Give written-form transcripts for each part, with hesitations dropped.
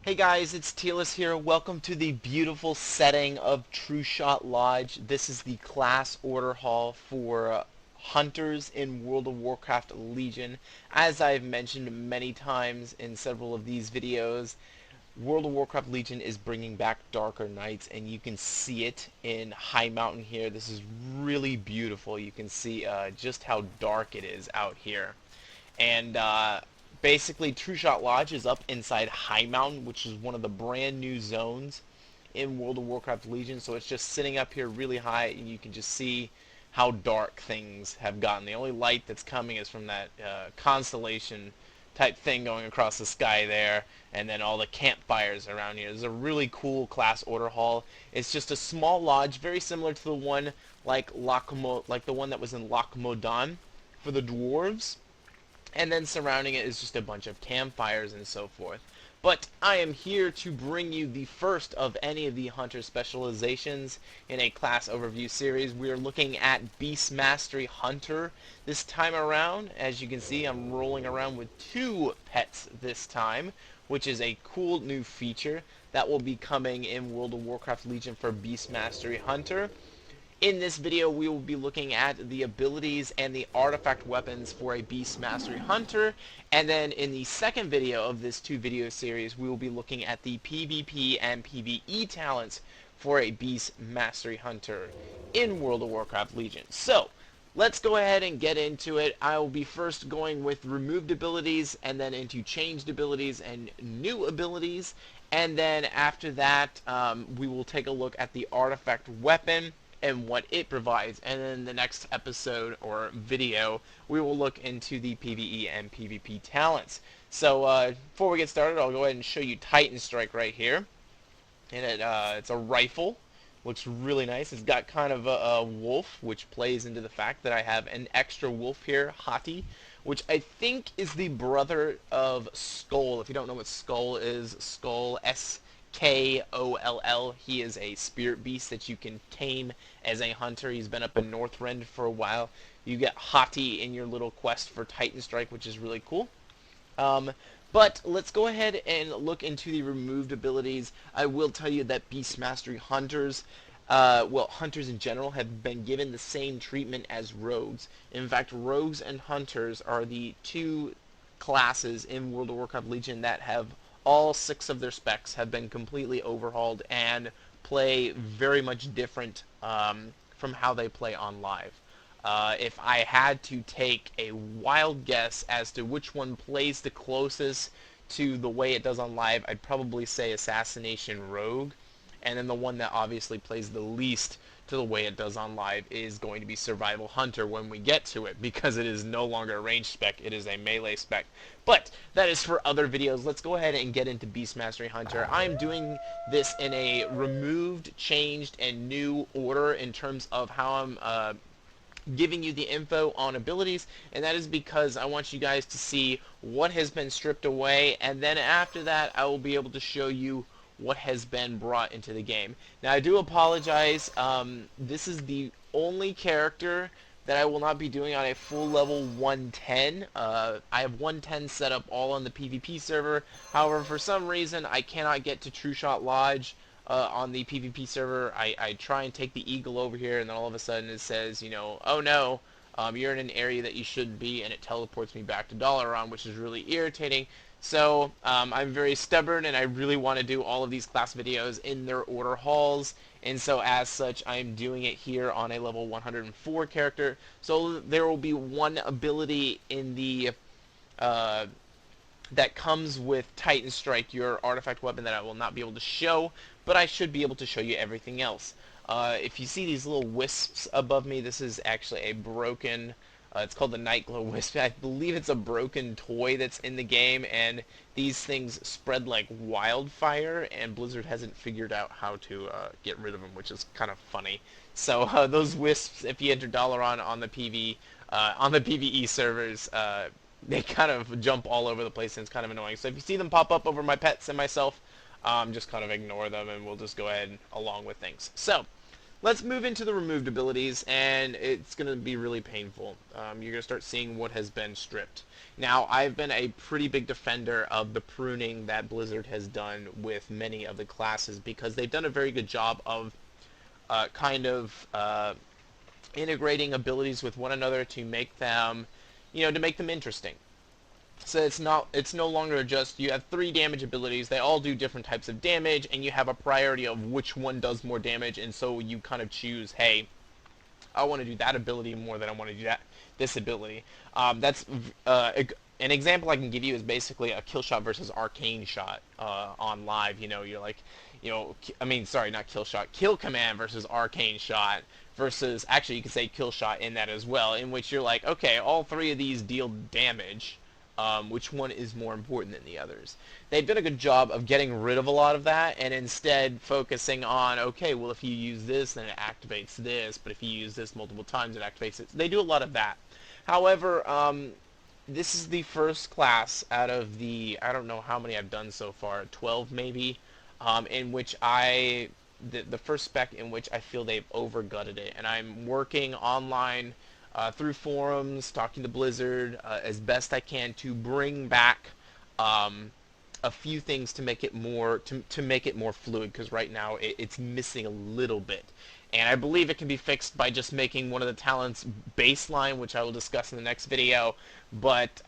Hey guys, it's Tealus here. Welcome to the beautiful setting of True Shot Lodge. This is the class order hall for hunters in World of Warcraft Legion. As I've mentioned many times in several of these videos, World of Warcraft Legion is bringing back Darker Nights, and you can see it in High Mountain here. This is really beautiful. You can see just how dark it is out here. And basically, True Shot Lodge is up inside High Mountain, which is one of the brand new zones in World of Warcraft Legion. So it's just sitting up here really high, and you can just see how dark things have gotten. The only light that's coming is from that constellation type thing going across the sky there, and then all the campfires around here. There's a really cool class order hall. It's just a small lodge, very similar to the one like the one that was in Loch Modan for the dwarves, and then surrounding it is just a bunch of campfires and so forth. But I am here to bring you the first of any of the hunter specializations in a class overview series. We are looking at Beast Mastery Hunter this time around. As you can see, I'm rolling around with two pets this time, which is a cool new feature that will be coming in World of Warcraft Legion for Beast Mastery Hunter. In this video, we will be looking at the abilities and the artifact weapons for a Beast Mastery Hunter, and then in the second video of this two-video series, we will be looking at the PvP and PvE talents for a Beast Mastery Hunter in World of Warcraft Legion. So, let's go ahead and get into it. I will be first going with removed abilities, and then into changed abilities and new abilities, and then after that, we will take a look at the artifact weapon and what it provides, and then the next episode or video we will look into the PvE and PvP talents. So before we get started, I'll go ahead and show you Titan Strike right here, and it's a rifle. Looks really nice. It's got kind of a wolf, which plays into the fact that I have an extra wolf here, Hati, which I think is the brother of Skull. If you don't know what Skull is, Skull, Skoll. He is a spirit beast that you can tame as a hunter. He's been up in Northrend for a while. You get Hati in your little quest for Titan Strike, which is really cool. But let's go ahead and look into the removed abilities. I will tell you that Beast Mastery Hunters, hunters in general, have been given the same treatment as rogues. In fact, rogues and hunters are the two classes in World of Warcraft Legion that have all 6 of their specs have been completely overhauled and play very much different from how they play on live. If I had to take a wild guess as to which one plays the closest to the way it does on live, I'd probably say Assassination Rogue, and then the one that obviously plays the least to the way it does on live is going to be Survival Hunter when we get to it, because it is no longer a range spec, it is a melee spec. But that is for other videos. Let's go ahead and get into Beast Mastery Hunter. I'm doing this in a removed, changed, and new order in terms of how I'm giving you the info on abilities, and that is because I want you guys to see what has been stripped away, and then after that I will be able to show you what has been brought into the game. Now, I do apologize. This is the only character that I will not be doing on a full level 110. I have 110 set up all on the PvP server. However, for some reason, I cannot get to True Shot Lodge on the PvP server. I try and take the eagle over here, and then all of a sudden it says, you know, oh no, you're in an area that you shouldn't be, and it teleports me back to Dalaran, which is really irritating. So I'm very stubborn, and I really want to do all of these class videos in their order halls, and so as such I'm doing it here on a level 104 character. So there will be one ability in the that comes with Titan Strike, your artifact weapon, that I will not be able to show, but I should be able to show you everything else. If you see these little wisps above me, this is actually a broken, it's called the Nightglow Wisp. I believe it's a broken toy that's in the game, and these things spread like wildfire, and Blizzard hasn't figured out how to get rid of them, which is kind of funny. So those wisps, if you enter Dalaran on the PvE servers, they kind of jump all over the place, and it's kind of annoying. So if you see them pop up over my pets and myself, just kind of ignore them, and we'll just go ahead along with things. So Let's move into the removed abilities, and it's going to be really painful. You're going to start seeing what has been stripped. Now, I've been a pretty big defender of the pruning that Blizzard has done with many of the classes because they've done a very good job of kind of integrating abilities with one another to make them, to make them interesting. So it's no longer just you have 3 damage abilities, they all do different types of damage, and you have a priority of which one does more damage, and so you kind of choose, hey, I want to do that ability more than I want to do this ability. That's an example I can give you is basically a kill shot versus arcane shot on live. You're like, I mean, sorry, not kill shot, kill command versus arcane shot versus, actually you could say kill shot in that as well, in which you're like, okay, all 3 of these deal damage. Which one is more important than the others? They've done a good job of getting rid of a lot of that and instead focusing on, okay, well, if you use this, then it activates this, but if you use this multiple times, it activates it. They do a lot of that. However, this is the first class out of the, I don't know how many I've done so far, 12 maybe, in which the first spec in which I feel they've over-gutted it. And I'm working online through forums, talking to Blizzard as best I can to bring back a few things to make it more to make it more fluid, because right now it's missing a little bit. And I believe it can be fixed by just making one of the talents baseline, which I will discuss in the next video. But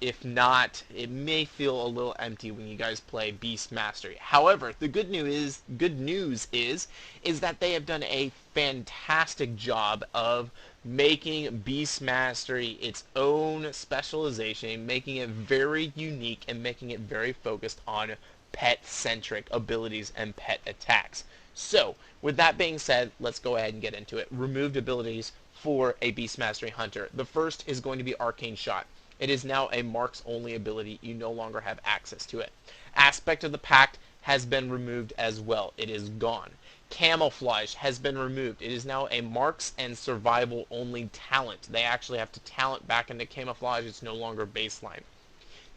if not, it may feel a little empty when you guys play Beast Mastery. However, the good news is that they have done a fantastic job of making Beast Mastery its own specialization, making it very unique, and making it very focused on pet-centric abilities and pet attacks. So, with that being said, let's go ahead and get into it. Removed abilities for a Beast Mastery Hunter. The first is going to be Arcane Shot. It is now a marks-only ability. You no longer have access to it. Aspect of the Pact has been removed as well. It is gone. Camouflage has been removed. It is now a marks and survival only talent. They actually have to talent back into camouflage. It's no longer baseline.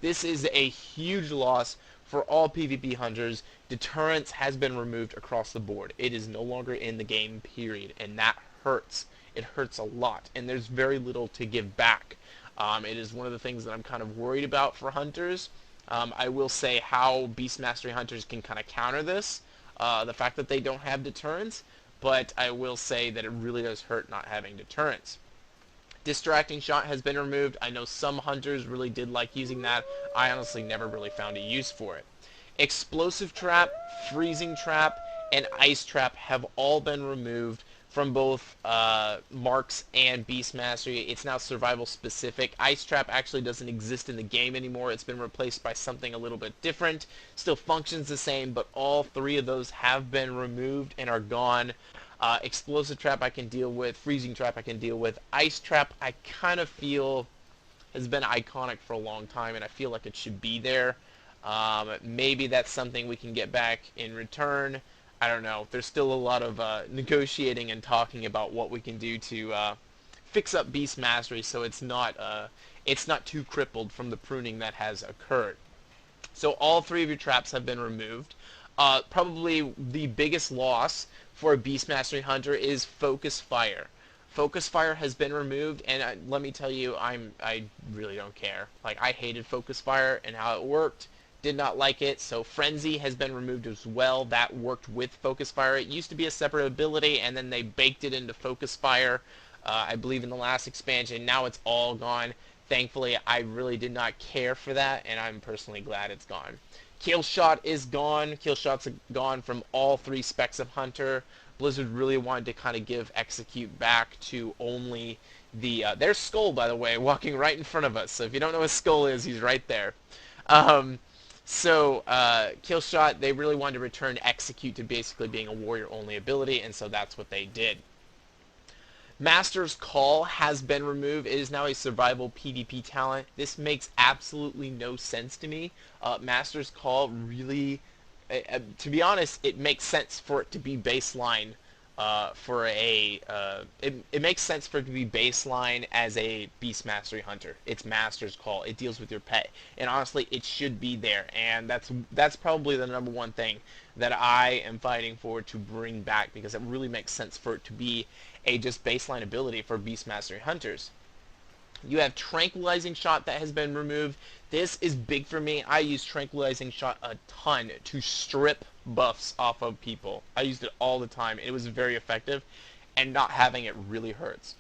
This is a huge loss for all PvP hunters. Deterrence has been removed across the board. It is no longer in the game, period, and that hurts. It hurts a lot, and there's very little to give back. It is one of the things that I'm kind of worried about for hunters. I will say how Beast Mastery hunters can kind of counter this, the fact that they don't have deterrence, but I will say that it really does hurt not having deterrence. Distracting Shot has been removed. I know some hunters really did like using that. I honestly never really found a use for it. Explosive Trap, Freezing Trap, and Ice Trap have all been removed from both Marks and Beast Mastery. It's now survival specific. Ice Trap actually doesn't exist in the game anymore. It's been replaced by something a little bit different. Still functions the same, but all 3 of those have been removed and are gone. Explosive Trap I can deal with. Freezing Trap I can deal with. Ice Trap I kind of feel has been iconic for a long time, and I feel like it should be there. Maybe that's something we can get back in return. I don't know. There's still a lot of negotiating and talking about what we can do to fix up Beast Mastery so it's not too crippled from the pruning that has occurred. So all 3 of your traps have been removed. Probably the biggest loss for a Beast Mastery Hunter is Focus Fire. Focus Fire has been removed, and let me tell you, I really don't care. Like, I hated Focus Fire and how it worked. Did not like it. So Frenzy has been removed as well. That worked with Focus Fire. It used to be a separate ability, and then they baked it into Focus Fire, I believe in the last expansion. Now it's all gone. Thankfully, I really did not care for that, and I'm personally glad it's gone. Kill Shot is gone. Kill Shot's gone from all 3 specs of Hunter. Blizzard really wanted to kind of give Execute back to only the... there's Skull, by the way, walking right in front of us. So if you don't know what Skull is, he's right there. Kill Shot, they really wanted to return Execute to basically being a warrior-only ability, and so that's what they did. Master's Call has been removed. It is now a survival PvP talent. This makes absolutely no sense to me. Master's Call really, to be honest, it makes sense for it to be baseline it makes sense for it to be baseline as a beast mastery hunter. It's master's call. It deals with your pet, and honestly, it should be there. And that's probably the number one thing that I am fighting for to bring back, because it really makes sense for it to be a just baseline ability for beast mastery hunters. You have Tranquilizing Shot that has been removed. This is big for me. I use Tranquilizing Shot a ton to strip buffs off of people. I used it all the time. It was very effective, and not having it really hurts.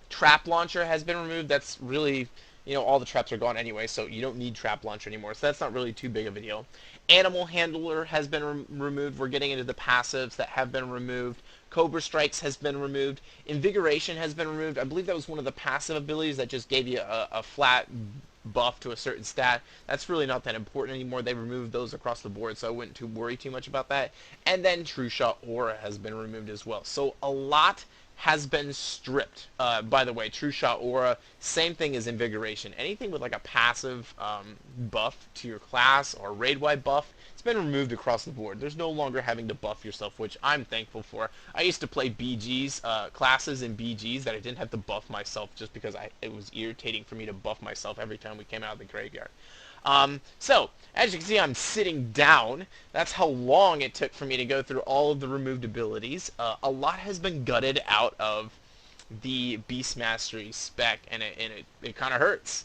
Trap Launcher has been removed. That's really, all the traps are gone anyway, so you don't need Trap Launcher anymore. So that's not really too big of a deal. Animal Handler has been removed. We're getting into the passives that have been removed. Cobra Strikes has been removed. Invigoration has been removed. I believe that was one of the passive abilities that just gave you a flat buff to a certain stat. That's really not that important anymore. They removed those across the board, so I wouldn't worry too much about that. And then True Shot Aura has been removed as well. So a lot has been stripped. By the way, True Shot Aura, same thing as Invigoration. Anything with like a passive buff to your class or raid-wide buff, it's been removed across the board. There's no longer having to buff yourself, which I'm thankful for. I used to play BGs, classes in BGs that I didn't have to buff myself just because it was irritating for me to buff myself every time we came out of the graveyard. So, as you can see, I'm sitting down. That's how long it took for me to go through all of the removed abilities. A lot has been gutted out of the Beast Mastery spec, and it kind of hurts.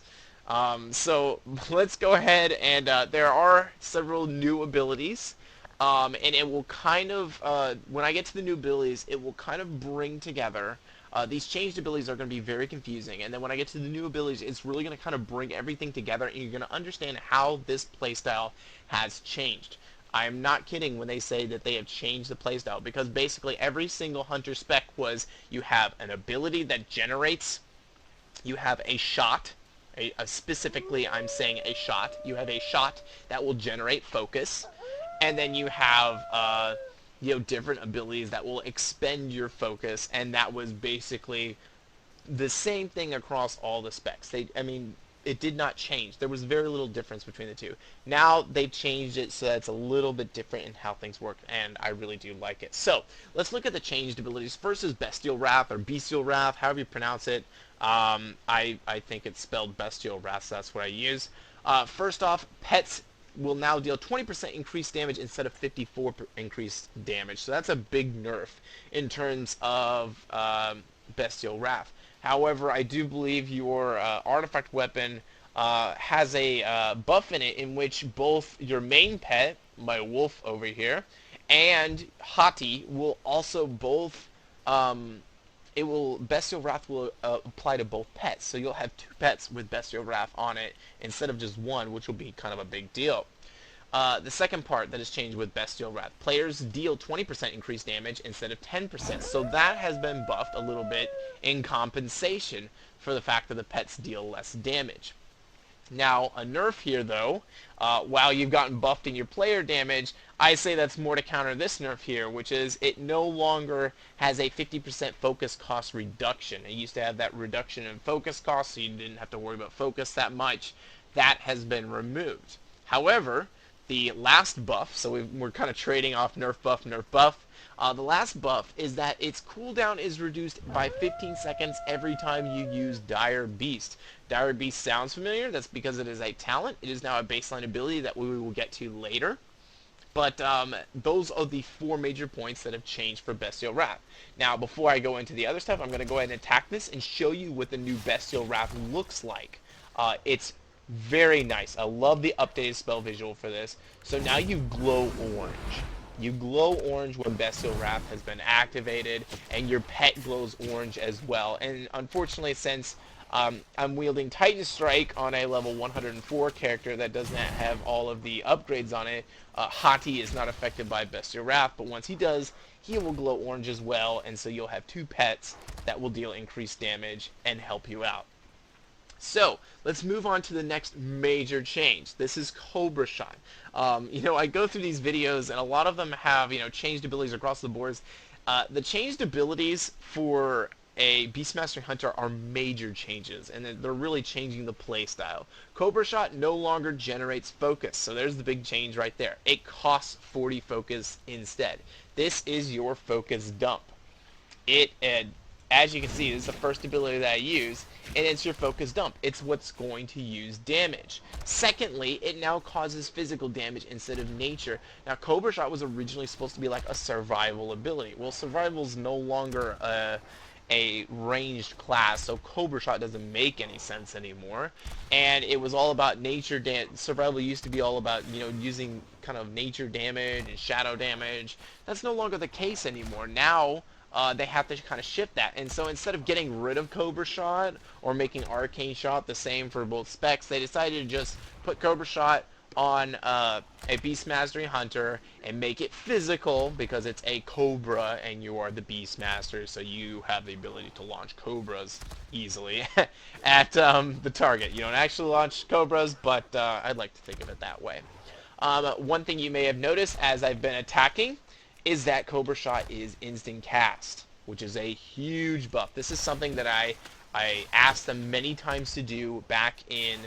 So, let's go ahead, and there are several new abilities. And it will kind of, when I get to the new abilities, it will kind of bring together. These changed abilities are going to be very confusing, and then when I get to the new abilities, it's really going to kind of bring everything together, and you're going to understand how this playstyle has changed. I am not kidding when they say that they have changed the playstyle, because basically every single hunter spec was you have an ability that generates, you have a shot, specifically I'm saying a shot, you have a shot that will generate focus, and then you have different abilities that will expend your focus, and that was basically the same thing across all the specs. It did not change. There was very little difference between the two. Now they've changed it so that it's a little bit different in how things work, and I really do like it. So let's look at the changed abilities. First is Bestial Wrath, or Bestial Wrath, however you pronounce it. I think it's spelled Bestial Wrath, so that's what I use. First off, pets will now deal 20% increased damage instead of 54% increased damage. So that's a big nerf in terms of Bestial Wrath. However, I do believe your artifact weapon has a buff in it in which both your main pet, my wolf over here, and Hati will also both Bestial Wrath will apply to both pets, so you'll have two pets with Bestial Wrath on it instead of just one, which will be kind of a big deal. The second part that has changed with Bestial Wrath, players deal 20% increased damage instead of 10%, so that has been buffed a little bit in compensation for the fact that the pets deal less damage. Now, a nerf here, though, while you've gotten buffed in your player damage, I say that's more to counter this nerf here, which is it no longer has a 50% focus cost reduction. It used to have that reduction in focus cost, so you didn't have to worry about focus that much. That has been removed. However, the last buff, so we're kind of trading off nerf buff, nerf buff. The last buff is that its cooldown is reduced by 15 seconds every time you use Dire Beast. Dire Beast sounds familiar. That's because it is a talent. It is now a baseline ability that we will get to later. But those are the four major points that have changed for Bestial Wrath. Now, before I go into the other stuff, I'm going to go ahead and attack this and show you what the new Bestial Wrath looks like. It's very nice. I love the updated spell visual for this. So now you glow orange. You glow orange when Bestial Wrath has been activated, and your pet glows orange as well. And unfortunately, since I'm wielding Titan Strike on a level 104 character that does not have all of the upgrades on it, Hati is not affected by Bestial Wrath, but once he does, he will glow orange as well, and so you'll have two pets that will deal increased damage and help you out. So, let's move on to the next major change. This is Cobra Shot. I go through these videos, and a lot of them have, changed abilities across the boards. The changed abilities for a Beastmaster Hunter are major changes, and they're really changing the playstyle. Cobra Shot no longer generates focus, so there's the big change right there. It costs 40 focus instead. This is your focus dump. As you can see, this is the first ability that I use, and it's your focus dump. It's what's going to use damage. Secondly, it now causes physical damage instead of nature. Now, Cobra Shot was originally supposed to be like a survival ability. Well, survival is no longer a ranged class, so Cobra Shot doesn't make any sense anymore. And it was all about nature survival used to be all about, using kind of nature damage and shadow damage. That's no longer the case anymore. Now, they have to kind of shift that. And so instead of getting rid of Cobra Shot or making Arcane Shot the same for both specs, they decided to just put Cobra Shot on a Beast Mastery Hunter and make it physical because it's a Cobra and you are the Beast Master, so you have the ability to launch Cobras easily at the target. You don't actually launch Cobras, but I'd like to think of it that way. One thing you may have noticed as I've been attacking is that Cobra Shot is instant cast, which is a huge buff. This is something that I asked them many times to do back in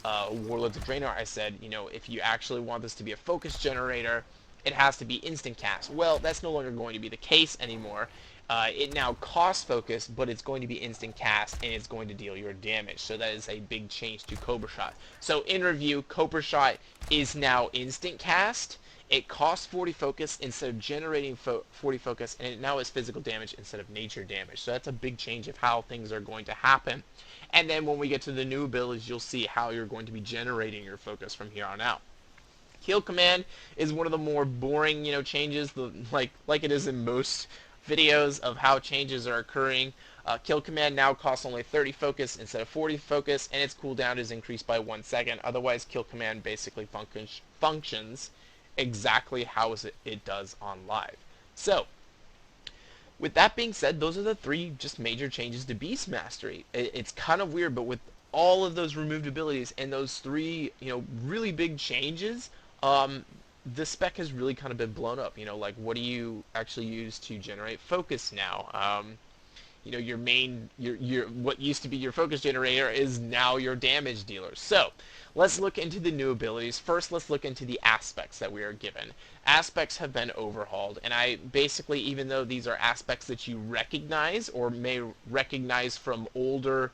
Warlords of Draenor. I said, if you actually want this to be a focus generator, it has to be instant cast. Well, that's no longer going to be the case anymore. It now costs focus, but it's going to be instant cast, and it's going to deal your damage. So that is a big change to Cobra Shot. So in review, Cobra Shot is now instant cast. It costs 40 focus instead of generating 40 focus, and it now is physical damage instead of nature damage. So that's a big change of how things are going to happen. And then when we get to the new abilities, you'll see how you're going to be generating your focus from here on out. Kill command is one of the more boring, changes, like it is in most videos of how changes are occurring. Kill command now costs only 30 focus instead of 40 focus, and its cooldown is increased by 1 second. Otherwise, kill command basically functions exactly how it does on live. So, with that being said, those are the three just major changes to Beast Mastery. It's kind of weird, but with all of those removed abilities and those three, really big changes, the spec has really kind of been blown up. Like, what do you actually use to generate focus now? Your main, your what used to be your focus generator is now your damage dealer. So, let's look into the new abilities. First, let's look into the aspects that we are given. Aspects have been overhauled, and I basically, even though these are aspects that you recognize or may recognize from older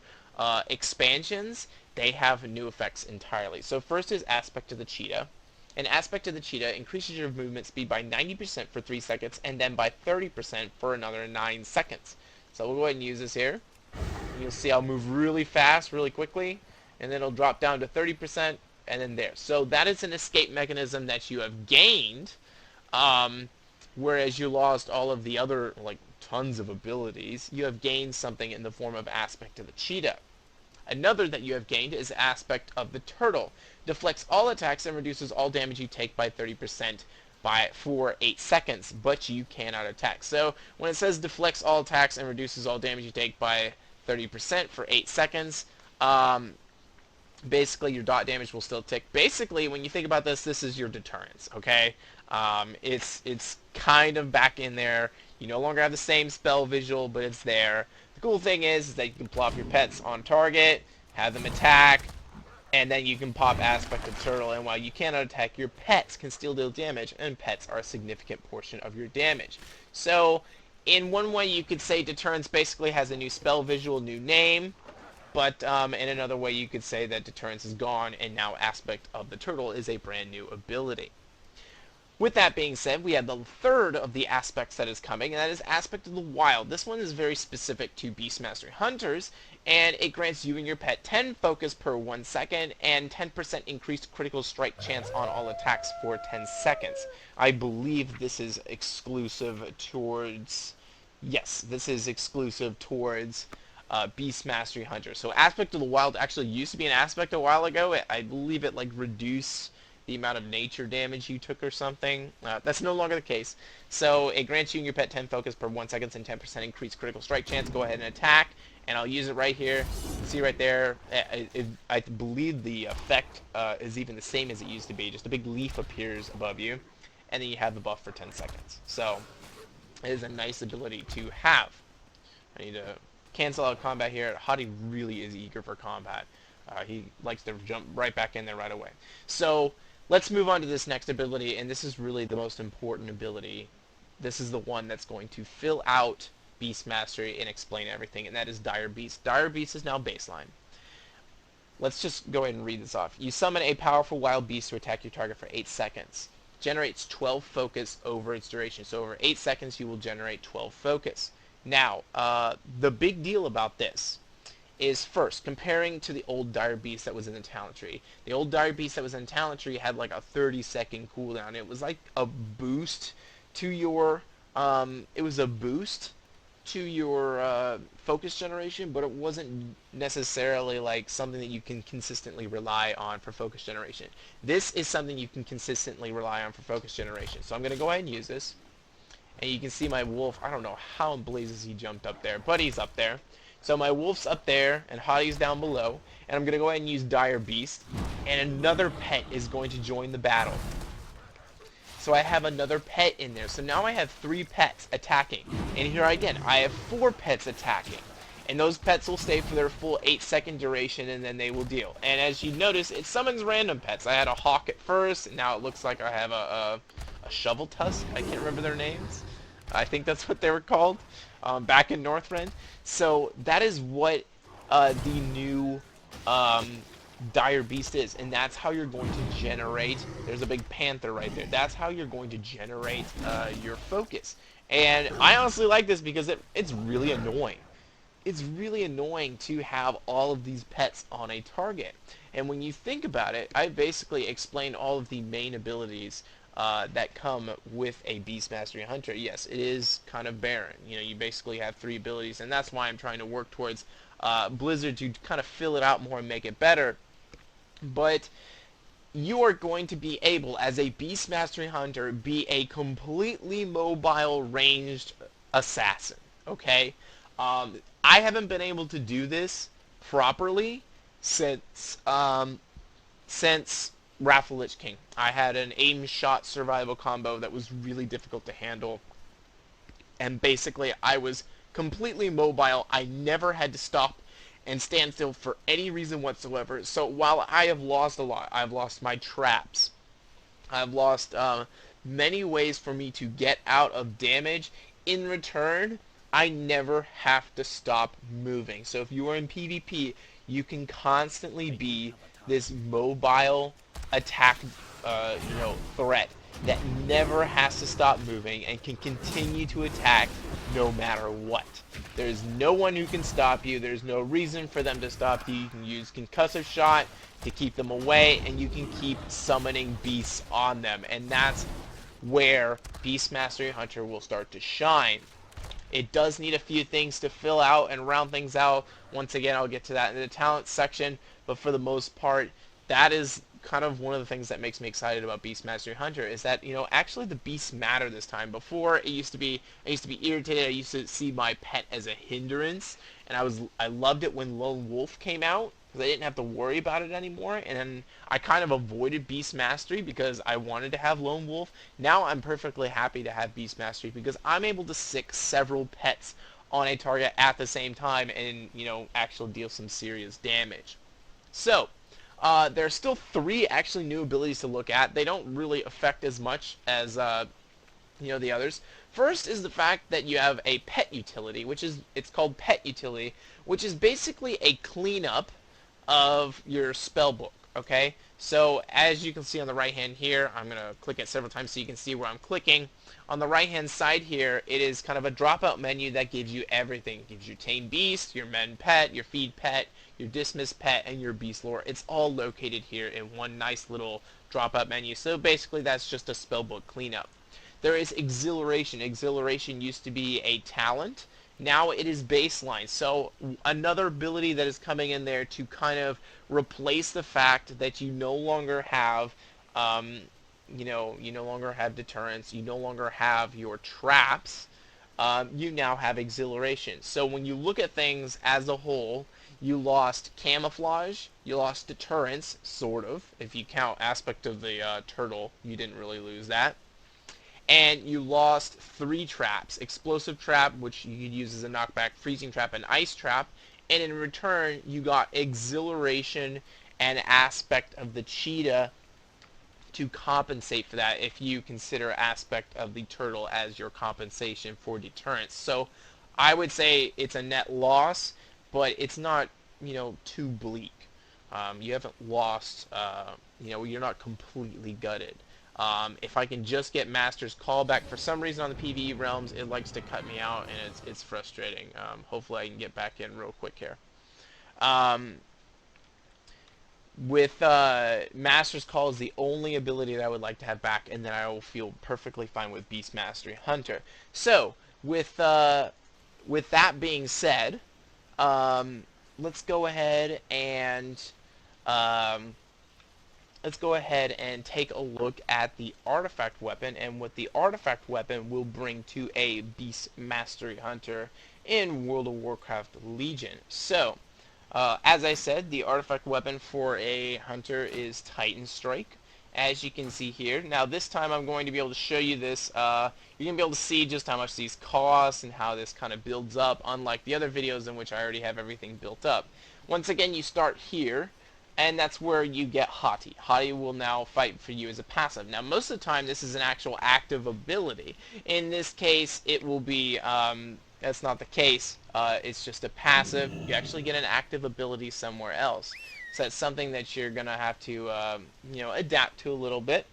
expansions, they have new effects entirely. So first is Aspect of the Cheetah. An Aspect of the Cheetah increases your movement speed by 90% for 3 seconds, and then by 30% for another 9 seconds. So we'll go ahead and use this here. You'll see I'll move really fast, really quickly, and then it'll drop down to 30%, and then there. So that is an escape mechanism that you have gained, whereas you lost all of the other, tons of abilities. You have gained something in the form of Aspect of the Cheetah. Another that you have gained is Aspect of the Turtle. Deflects all attacks and reduces all damage you take by 30% for 8 seconds, but you cannot attack. So when it says deflects all attacks and reduces all damage you take by 30% for 8 seconds, basically your dot damage will still tick. Basically, when you think about this, this is your deterrence, okay? It's kind of back in there. You no longer have the same spell visual, but it's there. The cool thing is that you can plop your pets on target, have them attack, and then you can pop Aspect of Turtle, and while you cannot attack, your pets can still deal damage, and pets are a significant portion of your damage. So, in one way you could say Deterrence basically has a new spell visual, new name, but in another way you could say that Deterrence is gone, and now Aspect of the Turtle is a brand new ability. With that being said, we have the third of the aspects that is coming, and that is Aspect of the Wild. This one is very specific to Beast Mastery Hunters, and it grants you and your pet 10 focus per 1 second, and 10% increased critical strike chance on all attacks for 10 seconds. I believe this is exclusive towards... Yes, this is exclusive towards Beast Mastery Hunters. So Aspect of the Wild actually used to be an aspect a while ago. I believe it, reduced the amount of nature damage you took or something. That's no longer the case. So it grants you and your pet 10 focus per 1 second and 10% increased critical strike chance. Go ahead and attack, and I'll use it right here. See right there, I believe the effect is even the same as it used to be. Just a big leaf appears above you, and then you have the buff for 10 seconds. So it is a nice ability to have. I need to cancel out combat here. Hottie really is eager for combat. He likes to jump right back in there right away. So let's move on to this next ability, and this is really the most important ability This is the one that's going to fill out Beast Mastery and explain everything, and that is Dire Beast. Dire Beast is now baseline. Let's just go ahead and read this off. You summon a powerful wild beast to attack your target for 8 seconds. Generates 12 focus over its duration. So over 8 seconds you will generate 12 focus. Now, the big deal about this is first, comparing to the old Dire Beast that was in the talent tree. The old Dire Beast that was in the talent tree had like a 30-second cooldown. It was like a boost to your, it was a boost to your focus generation, but it wasn't necessarily like something that you can consistently rely on for focus generation. This is something you can consistently rely on for focus generation. So I'm going to go ahead and use this. And you can see my wolf. I don't know how in blazes he jumped up there, but he's up there. So my wolf's up there, and Hottie's down below. And I'm going to go ahead and use Dire Beast. And another pet is going to join the battle. So I have another pet in there. So now I have 3 pets attacking. And here again, I have 4 pets attacking. And those pets will stay for their full 8-second duration, and then they will deal. And as you notice, it summons random pets. I had a hawk at first, and now it looks like I have a shovel tusk. I can't remember their names. I think that's what they were called back in Northrend. So that is what the new Dire Beast is, and that's how you're going to generate. There's a big panther right there. That's how you're going to generate your focus. And I honestly like this because it's really annoying. It's really annoying to have all of these pets on a target. And when you think about it, I basically explained all of the main abilities that come with a Beast Mastery Hunter. Yes, it is kind of barren. You know, you basically have 3 abilities, and that's why I'm trying to work towards Blizzard to kind of fill it out more and make it better. But you are going to be able, as a Beast Mastery Hunter, be a completely mobile ranged assassin. Okay? I haven't been able to do this properly since Wrath of the Lich King. I had an aim shot survival combo that was really difficult to handle. And basically I was completely mobile. I never had to stop and stand still for any reason whatsoever. So while I have lost a lot, I've lost my traps. I've lost many ways for me to get out of damage. In return, I never have to stop moving. So if you are in PvP, you can constantly be this mobile attack threat that never has to stop moving and can continue to attack no matter what. There's no one who can stop you. There's no reason for them to stop you. You can use Concussive Shot to keep them away, and you can keep summoning beasts on them. And that's where Beast Mastery Hunter will start to shine. It does need a few things to fill out and round things out. Once again, I'll get to that in the talent section, but for the most part, that is kind of one of the things that makes me excited about Beast Mastery Hunter, is that, you know, actually the beasts matter this time. Before, I used to be irritated. I used to see my pet as a hindrance, and I loved it when Lone Wolf came out, because I didn't have to worry about it anymore, and then I kind of avoided Beast Mastery because I wanted to have Lone Wolf. Now I'm perfectly happy to have Beast Mastery because I'm able to sick several pets on a target at the same time and, you know, actually deal some serious damage. So, there are still 3 actually new abilities to look at. They don't really affect as much as the others. First is the fact that you have a pet utility, it's called Pet Utility, which is basically a cleanup of your spell book. Okay, so as you can see on the right hand here, I'm gonna click it several times so you can see where I'm clicking. On the right hand side here, it is kind of a drop-out menu that gives you everything. It gives you Tame Beast, your Mend Pet, your Feed Pet, your Dismiss Pet, and your Beast Lore. It's all located here in one nice little drop-out menu. So basically that's just a spellbook cleanup. There is Exhilaration. Exhilaration used to be a talent. Now it is baseline. So another ability that is coming in there to kind of replace the fact that you no longer have you no longer have deterrence, you no longer have your traps, you now have Exhilaration. So when you look at things as a whole, you lost camouflage, you lost deterrence, sort of. If you count aspect of the turtle, you didn't really lose that. And you lost 3 traps. Explosive Trap, which you could use as a knockback, Freezing Trap, and Ice Trap. And in return, you got Exhilaration and aspect of the cheetah to compensate for that if you consider aspect of the turtle as your compensation for deterrence. So I would say it's a net loss, but it's not, too bleak. You haven't lost, you're not completely gutted. If I can just get Master's Callback, for some reason on the PvE realms, it likes to cut me out, and it's frustrating. Hopefully I can get back in real quick here. Um, with Master's Call is the only ability that I would like to have back, and then I will feel perfectly fine with Beast Mastery Hunter. So, with that being said, um, let's go ahead and um, take a look at the artifact weapon and what the artifact weapon will bring to a Beast Mastery Hunter in World of Warcraft Legion. So, as I said, the artifact weapon for a hunter is Titan Strike, as you can see here. Now this time I'm going to be able to show you this. You're going to be able to see just how much these cost and how this kind of builds up, unlike the other videos in which I already have everything built up. Once again, you start here, and that's where you get Hati. Hati will now fight for you as a passive. Now most of the time this is an actual active ability. In this case it will be, that's not the case. It's just a passive. You actually get an active ability somewhere else. So that's something that you're going to have to, adapt to a little bit.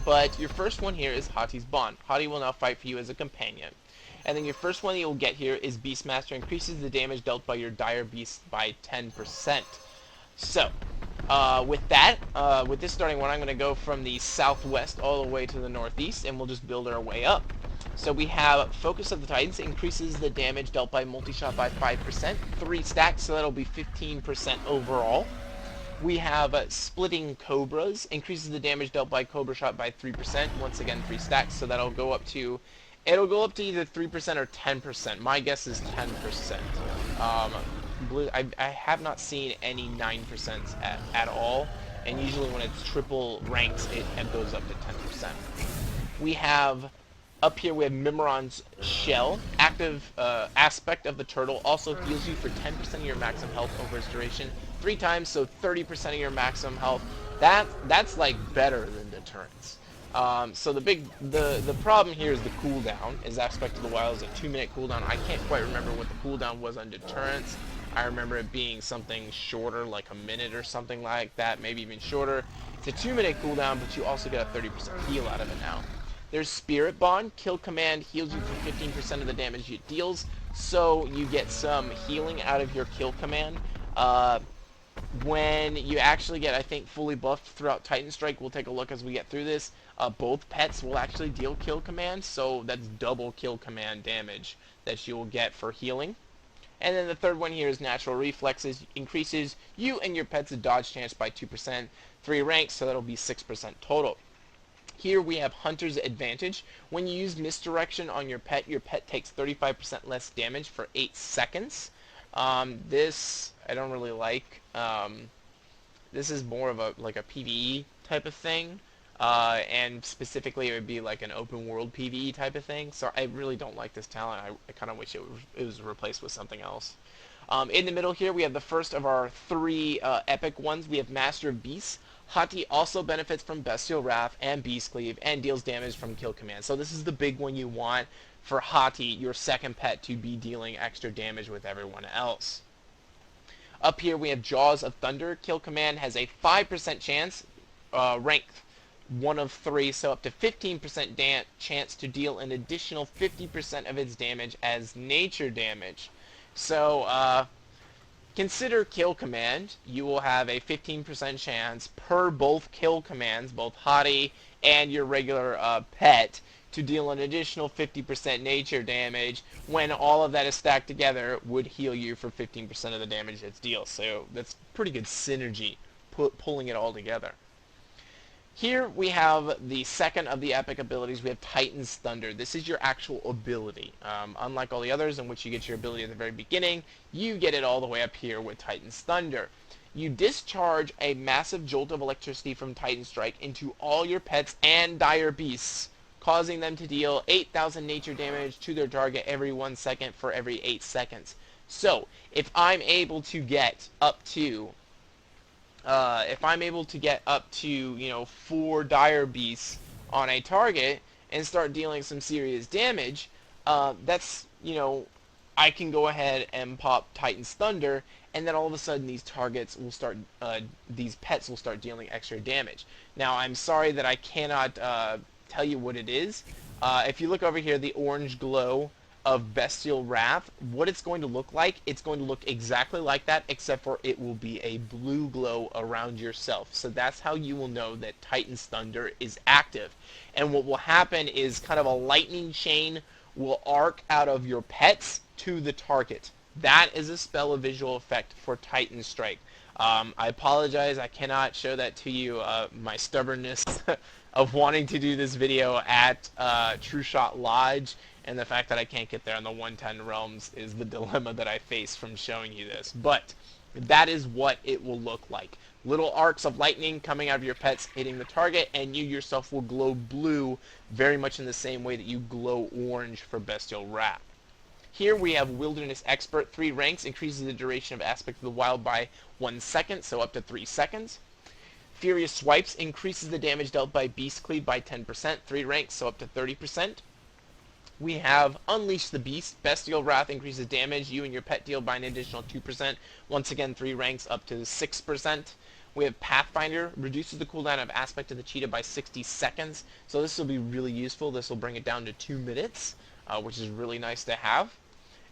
But your first one here is Hati's Bond. Hati will now fight for you as a companion. And then your first one that you'll get here is Beastmaster. Increases the damage dealt by your dire beast by 10%. So, with that, with this starting one, I'm going to go from the southwest all the way to the northeast, and we'll just build our way up. So we have Focus of the Titans, increases the damage dealt by multi-shot by 5%, 3 stacks, so that'll be 15% overall. We have Splitting Cobras, increases the damage dealt by Cobra Shot by 3%, once again 3 stacks, so that'll go up to, it'll go up to either 3% or 10%. My guess is 10%. I have not seen any 9% at all, and usually when it's triple ranks, it goes up to 10%. We have, up here we have Mimiron's Shell. Active aspect of the turtle also heals you for 10% of your maximum health over its duration, 3 times, so 30% of your maximum health. That's like better than deterrence. So the problem here is the cooldown. Is Aspect of the Wild is a 2-minute cooldown. I can't quite remember what the cooldown was on deterrence. I remember it being something shorter, like a minute or something like that, maybe even shorter. It's a 2-minute cooldown, but you also get a 30% heal out of it now. There's Spirit Bond. Kill Command heals you for 15% of the damage it deals, so you get some healing out of your Kill Command. When you actually get, I think, fully buffed throughout Titan Strike, we'll take a look as we get through this, both pets will actually deal Kill Command, so that's double Kill Command damage that you will get for healing. And then the third one here is Natural Reflexes. Increases you and your pet's dodge chance by 2%, 3 ranks, so that'll be 6% total. Here we have Hunter's Advantage. When you use Misdirection on your pet takes 35% less damage for 8 seconds. This I don't really like. This is more of a PvE type of thing. And specifically it would be like an open world PvE type of thing, so I really don't like this talent. I kind of wish it was replaced with something else. In the middle here we have the first of our 3 epic ones. We have Master of Beasts. Hati also benefits from Bestial Wrath and Beast Cleave and deals damage from Kill Command. So this is the big one you want for Hati, your second pet, to be dealing extra damage with everyone else. Up here we have Jaws of Thunder. Kill Command has a 5% chance, rank 1 of 3, so up to 15% chance to deal an additional 50% of its damage as nature damage. So, consider Kill Command. You will have a 15% chance per both Kill Commands, both Hati and your regular pet, to deal an additional 50% nature damage. When all of that is stacked together, would heal you for 15% of the damage it deals. So that's pretty good synergy, pulling it all together. Here we have the second of the epic abilities. We have Titan's Thunder. This is your actual ability. Unlike all the others in which you get your ability at the very beginning, you get it all the way up here with Titan's Thunder. You discharge a massive jolt of electricity from Titan Strike into all your pets and dire beasts, causing them to deal 8,000 nature damage to their target every 1 second for every 8 seconds. So, if I'm able to get up to if I'm able to get up to, 4 dire beasts on a target and start dealing some serious damage, that's, I can go ahead and pop Titan's Thunder, and then all of a sudden these targets will start, these pets will start dealing extra damage. Now, I'm sorry that I cannot tell you what it is. If you look over here, the orange glow of Bestial Wrath, what it's going to look like, it's going to look exactly like that, except for it will be a blue glow around yourself. So that's how you will know that Titan's Thunder is active. And what will happen is kind of a lightning chain will arc out of your pets to the target. That is a spell of visual effect for Titan Strike. I apologize, I cannot show that to you. My stubbornness of wanting to do this video at True Shot Lodge and the fact that I can't get there on the 110 realms is the dilemma that I face from showing you this. But that is what it will look like. Little arcs of lightning coming out of your pets hitting the target, and you yourself will glow blue very much in the same way that you glow orange for Bestial Wrath. Here we have Wilderness Expert, 3 ranks, increases the duration of Aspect of the Wild by 1 second, so up to 3 seconds. Furious Swipes increases the damage dealt by Beast Cleave by 10%, 3 ranks, so up to 30%. We have Unleash the Beast. Bestial Wrath increases damage you and your pet deal by an additional 2%. Once again, 3 ranks up to 6%. We have Pathfinder. Reduces the cooldown of Aspect of the Cheetah by 60 seconds. So this will be really useful. This will bring it down to 2 minutes, which is really nice to have.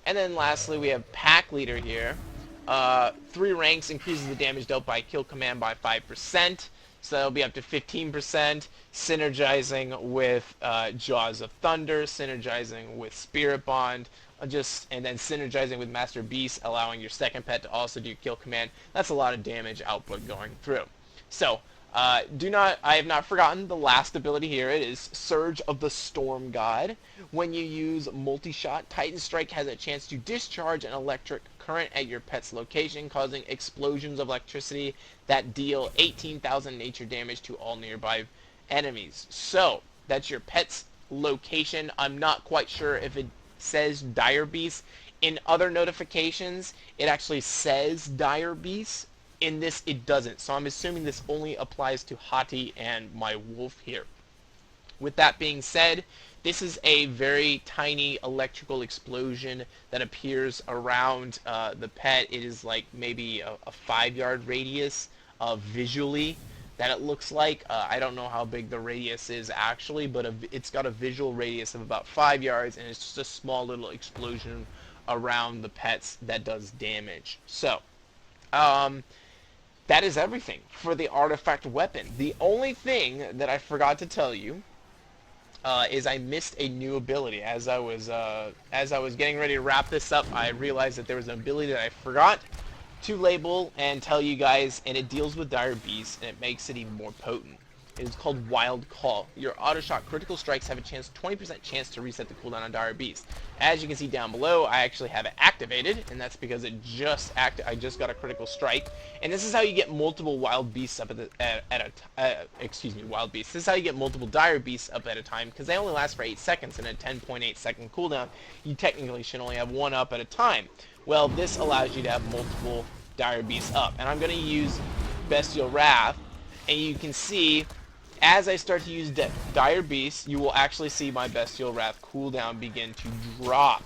And then lastly, we have Pack Leader here. 3 ranks, increases the damage dealt by Kill Command by 5%. So that'll be up to 15%, synergizing with Jaws of Thunder, synergizing with Spirit Bond, and then synergizing with Master Beast, allowing your second pet to also do Kill Command. That's a lot of damage output going through. So, I have not forgotten the last ability here. It is Surge of the Storm God. When you use multi-shot, Titan Strike has a chance to discharge an electric current at your pet's location, causing explosions of electricity that deal 18,000 nature damage to all nearby enemies. So, that's your pet's location. I'm not quite sure if it says Dire Beast. In other notifications, it actually says Dire Beast. In this, it doesn't. So I'm assuming this only applies to Hati and my wolf here. With that being said, this is a very tiny electrical explosion that appears around the pet. It is like maybe a 5-yard radius visually that it looks like. I don't know how big the radius is actually, but it's got a visual radius of about 5 yards, and it's just a small little explosion around the pets that does damage. So, that is everything for the artifact weapon. The only thing that I forgot to tell you is I missed a new ability. As I was getting ready to wrap this up, I realized that there was an ability that I forgot to label and tell you guys, and it deals with Dire Beasts, and it makes it even more potent. It is called Wild Call. Your auto-shot critical strikes have a 20% chance to reset the cooldown on Dire Beast. As you can see down below, I actually have it activated, and that's because I just got a critical strike. And this is how you get multiple wild beasts up wild beasts. This is how you get multiple Dire Beasts up at a time, because they only last for 8 seconds, and a 10.8 second cooldown, you technically should only have 1 up at a time. Well, this allows you to have multiple Dire Beasts up. And I'm going to use Bestial Wrath, and you can see as I start to use Dire Beasts, you will actually see my Bestial Wrath cooldown begin to drop.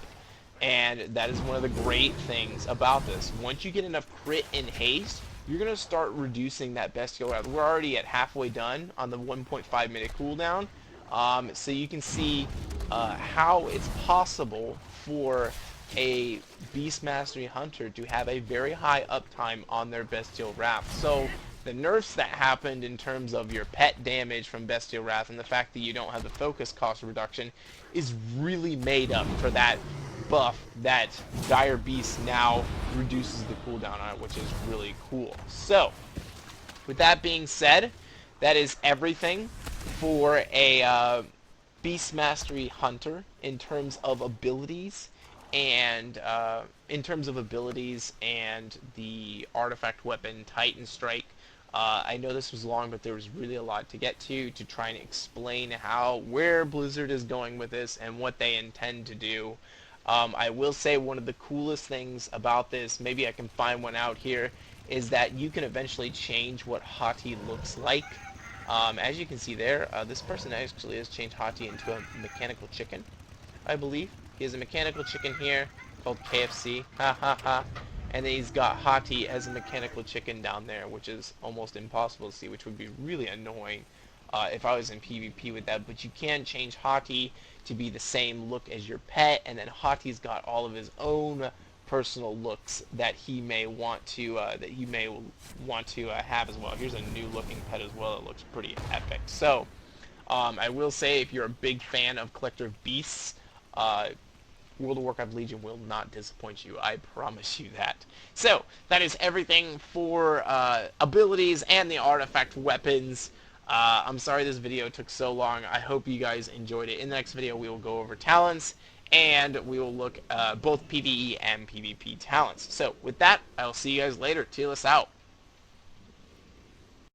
And that is one of the great things about this. Once you get enough crit and haste, you're going to start reducing that Bestial Wrath. We're already at halfway done on the 1.5 minute cooldown. So you can see how it's possible for a Beast Mastery Hunter to have a very high uptime on their Bestial Wrath. So the nerfs that happened in terms of your pet damage from Bestial Wrath and the fact that you don't have the focus cost reduction is really made up for that buff that Dire Beast now reduces the cooldown on it, which is really cool. So, with that being said, that is everything for a Beast Mastery Hunter in terms of abilities and the artifact weapon Titan Strike. I know this was long, but there was really a lot to get to try and explain where Blizzard is going with this and what they intend to do. I will say one of the coolest things about this, maybe I can find one out here, is that you can eventually change what Hati looks like. As you can see there, this person actually has changed Hati into a mechanical chicken, I believe. He has a mechanical chicken here called KFC. Ha ha ha. And then he's got Hati as a mechanical chicken down there, which is almost impossible to see, which would be really annoying if I was in PvP with that. But you can change Hati to be the same look as your pet, and then Hati's got all of his own personal looks that he may want to have as well. Here's a new looking pet as well. It looks pretty epic. So I will say, if you're a big fan of Collector of Beasts, uh, World of Warcraft Legion will not disappoint you. I promise you that. So, that is everything for abilities and the artifact weapons. I'm sorry this video took so long. I hope you guys enjoyed it. In the next video, we will go over talents, and we will look both PvE and PvP talents. So, with that, I'll see you guys later. Teal us out.